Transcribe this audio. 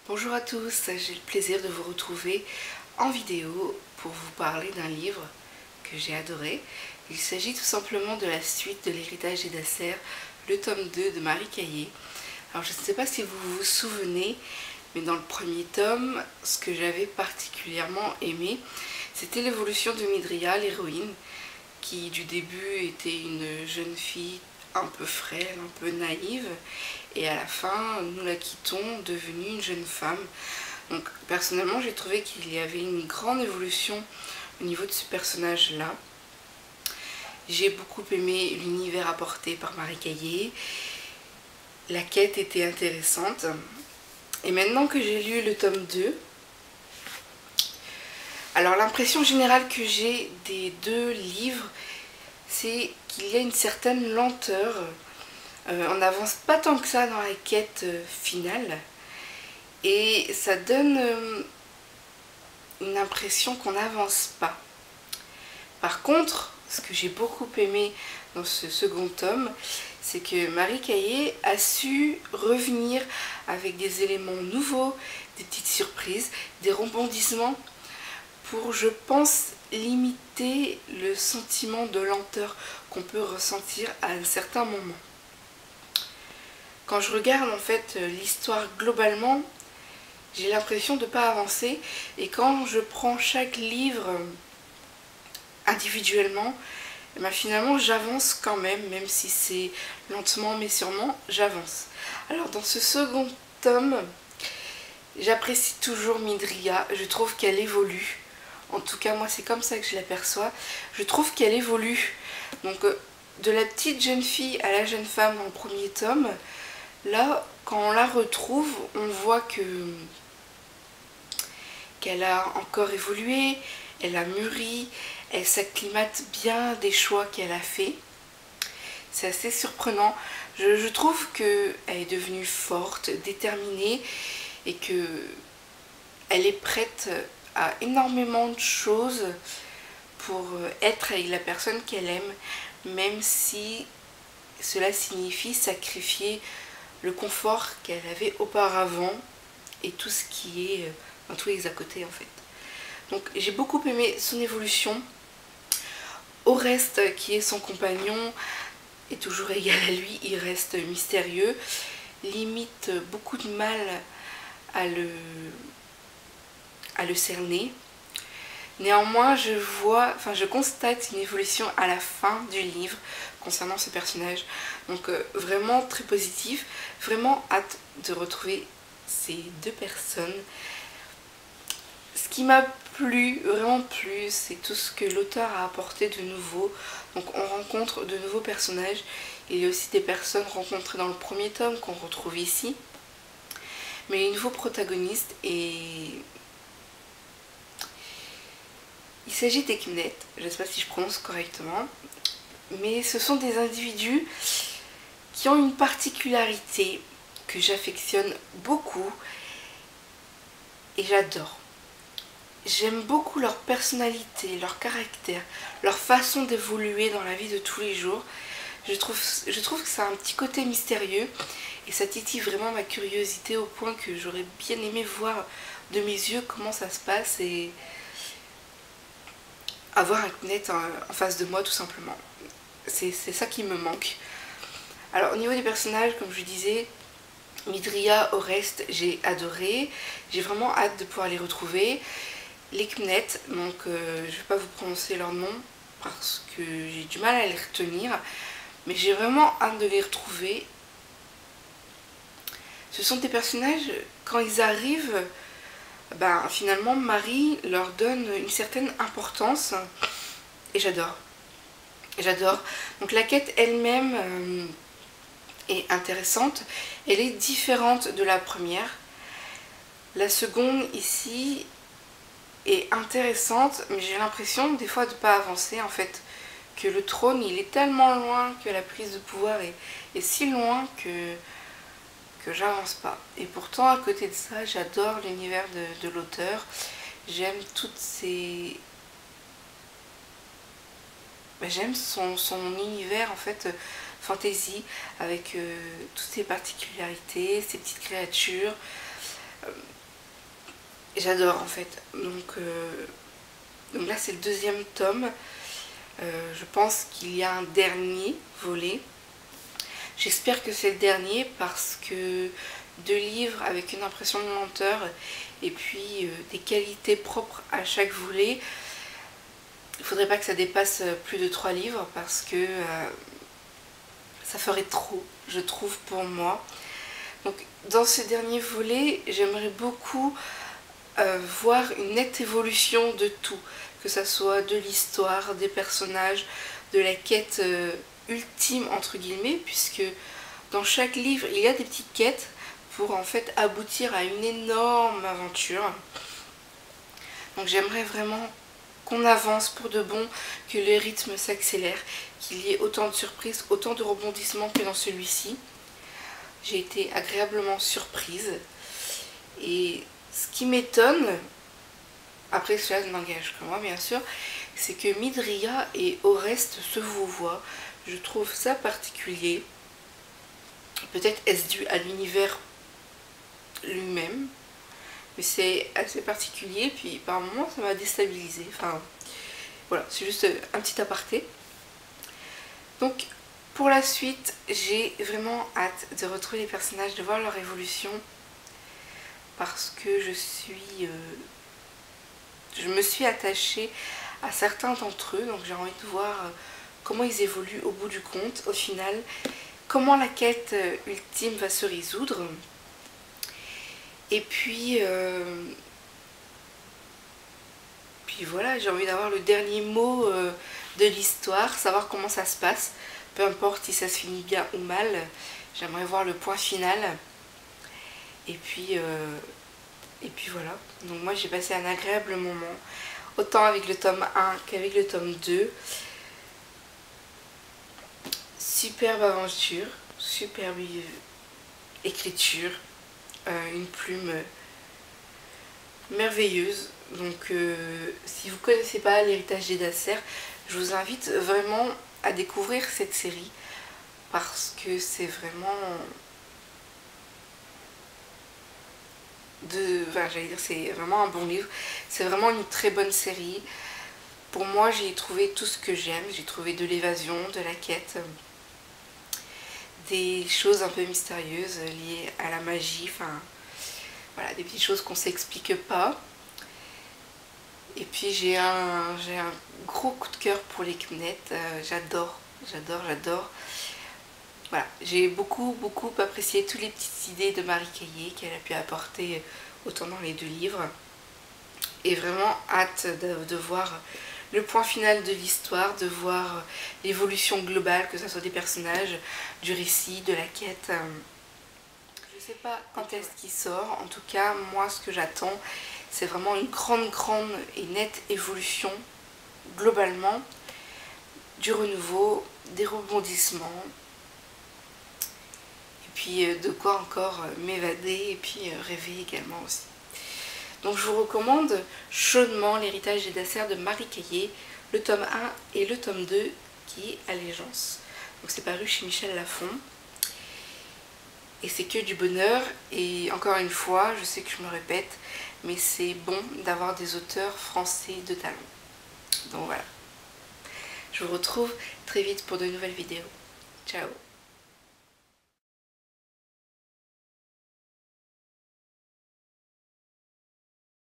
Bonjour à tous, j'ai le plaisir de vous retrouver en vidéo pour vous parler d'un livre que j'ai adoré. Il s'agit tout simplement de la suite de l'héritage d'Acer, le tome 2 de Marie Caillé. Alors je ne sais pas si vous vous souvenez, mais dans le premier tome, ce que j'avais particulièrement aimé, c'était l'évolution de Midria, l'héroïne, qui du début était une jeune fille un peu frêle, un peu naïve, et à la fin nous la quittons devenue une jeune femme. Donc personnellement j'ai trouvé qu'il y avait une grande évolution au niveau de ce personnage là. J'ai beaucoup aimé l'univers apporté par Marie Caillé, la quête était intéressante, et maintenant que j'ai lu le tome 2, alors l'impression générale que j'ai des deux livres, c'est qu'il y a une certaine lenteur. On n'avance pas tant que ça dans la quête finale. Et ça donne une impression qu'on n'avance pas. Par contre, ce que j'ai beaucoup aimé dans ce second tome, c'est que Marie Caillé a su revenir avec des éléments nouveaux, des petites surprises, des rebondissements, pour, je pense, limiter le sentiment de lenteur qu'on peut ressentir à un certain moment. Quand je regarde en fait l'histoire globalement, j'ai l'impression de ne pas avancer, et quand je prends chaque livre individuellement, eh bien, finalement j'avance quand même si c'est lentement mais sûrement, j'avance. Alors dans ce second tome, j'apprécie toujours Midria, je trouve qu'elle évolue. En tout cas, moi, c'est comme ça que je l'aperçois. Je trouve qu'elle évolue. Donc, de la petite jeune fille à la jeune femme dans le premier tome, là, quand on la retrouve, on voit qu'elle a encore évolué, elle a mûri, elle s'acclimate bien des choix qu'elle a fait. C'est assez surprenant. Je trouve qu'elle est devenue forte, déterminée, et qu'elle est prête à énormément de choses pour être avec la personne qu'elle aime, même si cela signifie sacrifier le confort qu'elle avait auparavant et tout ce qui est dans tous les à côté en fait. Donc j'ai beaucoup aimé son évolution. Oreste, qui est son compagnon, est toujours égal à lui, il reste mystérieux, limite beaucoup de mal à le cerner. Néanmoins, je constate une évolution à la fin du livre concernant ce personnage. Donc vraiment très positif, vraiment hâte de retrouver ces deux personnes. Ce qui m'a plu, vraiment plu, c'est tout ce que l'auteur a apporté de nouveau. Donc on rencontre de nouveaux personnages. Il y a aussi des personnes rencontrées dans le premier tome qu'on retrouve ici. Mais les nouveaux protagonistes, et il s'agit d'Ekmnet, je ne sais pas si je prononce correctement, mais ce sont des individus qui ont une particularité que j'affectionne beaucoup et j'adore. J'aime beaucoup leur personnalité, leur caractère, leur façon d'évoluer dans la vie de tous les jours. Je trouve que ça a un petit côté mystérieux et ça titille vraiment ma curiosité au point que j'aurais bien aimé voir de mes yeux comment ça se passe et avoir un Ekmnet en face de moi tout simplement. C'est ça qui me manque. Alors au niveau des personnages, comme je disais, Midria, Oreste, j'ai adoré. J'ai vraiment hâte de pouvoir les retrouver. L'Ekmnet, donc je ne vais pas vous prononcer leur nom parce que j'ai du mal à les retenir. Mais j'ai vraiment hâte de les retrouver. Ce sont des personnages, quand ils arrivent, ben, finalement Marie leur donne une certaine importance et j'adore. J'adore. Donc la quête elle-même est intéressante. Elle est différente de la première. La seconde ici est intéressante, mais j'ai l'impression des fois de ne pas avancer en fait. Que le trône il est tellement loin, que la prise de pouvoir est si loin que j'avance pas. Et pourtant à côté de ça, j'adore l'univers de l'auteur. J'aime toutes ces... J'aime son univers en fait fantasy avec toutes ses particularités, ses petites créatures. J'adore en fait. Donc là c'est le deuxième tome. Je pense qu'il y a un dernier volet. J'espère que c'est le dernier parce que 2 livres avec une impression de lenteur et puis des qualités propres à chaque volet, il ne faudrait pas que ça dépasse plus de 3 livres parce que ça ferait trop, je trouve, pour moi. Donc dans ce dernier volet, j'aimerais beaucoup voir une nette évolution de tout, que ça soit de l'histoire, des personnages, de la quête ultime entre guillemets, puisque dans chaque livre il y a des petites quêtes pour en fait aboutir à une énorme aventure. Donc j'aimerais vraiment qu'on avance pour de bon, que le rythme s'accélère, qu'il y ait autant de surprises, autant de rebondissements que dans celui-ci. J'ai été agréablement surprise et ce qui m'étonne, après cela ne m'engage que moi bien sûr, c'est que Midria et Oreste se vouvoient. Je trouve ça particulier. Peut-être est-ce dû à l'univers lui-même, mais c'est assez particulier, puis par moments ça m'a déstabilisé. Enfin voilà, c'est juste un petit aparté. Donc pour la suite, j'ai vraiment hâte de retrouver les personnages, de voir leur évolution, parce que je me suis attachée à certains d'entre eux, donc j'ai envie de voir comment ils évoluent au bout du compte, au final, comment la quête ultime va se résoudre. Et puis voilà, j'ai envie d'avoir le dernier mot de l'histoire, savoir comment ça se passe, peu importe si ça se finit bien ou mal, j'aimerais voir le point final. Et puis voilà, donc moi j'ai passé un agréable moment, autant avec le tome 1 qu'avec le tome 2. Superbe aventure, superbe écriture, une plume merveilleuse. Donc si vous ne connaissez pas l'héritage d'Edasser, je vous invite vraiment à découvrir cette série parce que c'est vraiment c'est vraiment un bon livre, c'est vraiment une très bonne série. Pour moi, j'ai trouvé tout ce que j'aime, j'ai trouvé de l'évasion, de la quête, des choses un peu mystérieuses liées à la magie, enfin voilà, des petites choses qu'on ne s'explique pas. Et puis j'ai un gros coup de cœur pour les Knettes, j'adore. Voilà, j'ai beaucoup apprécié toutes les petites idées de Marie Caillé qu'elle a pu apporter autant dans les 2 livres. Et vraiment hâte de voir le point final de l'histoire, de voir l'évolution globale, que ce soit des personnages, du récit, de la quête. Je sais pas quand est-ce qu'il sort, en tout cas moi ce que j'attends c'est vraiment une grande et nette évolution globalement, du renouveau, des rebondissements, et puis de quoi encore m'évader et puis rêver également aussi. Donc je vous recommande chaudement l'héritage d'Edasser de Marie Caillé, le tome 1 et le tome 2 qui est Allégeance. Donc c'est paru chez Michel Lafon. Et c'est que du bonheur, et encore une fois, je sais que je me répète, mais c'est bon d'avoir des auteurs français de talent. Donc voilà. Je vous retrouve très vite pour de nouvelles vidéos. Ciao!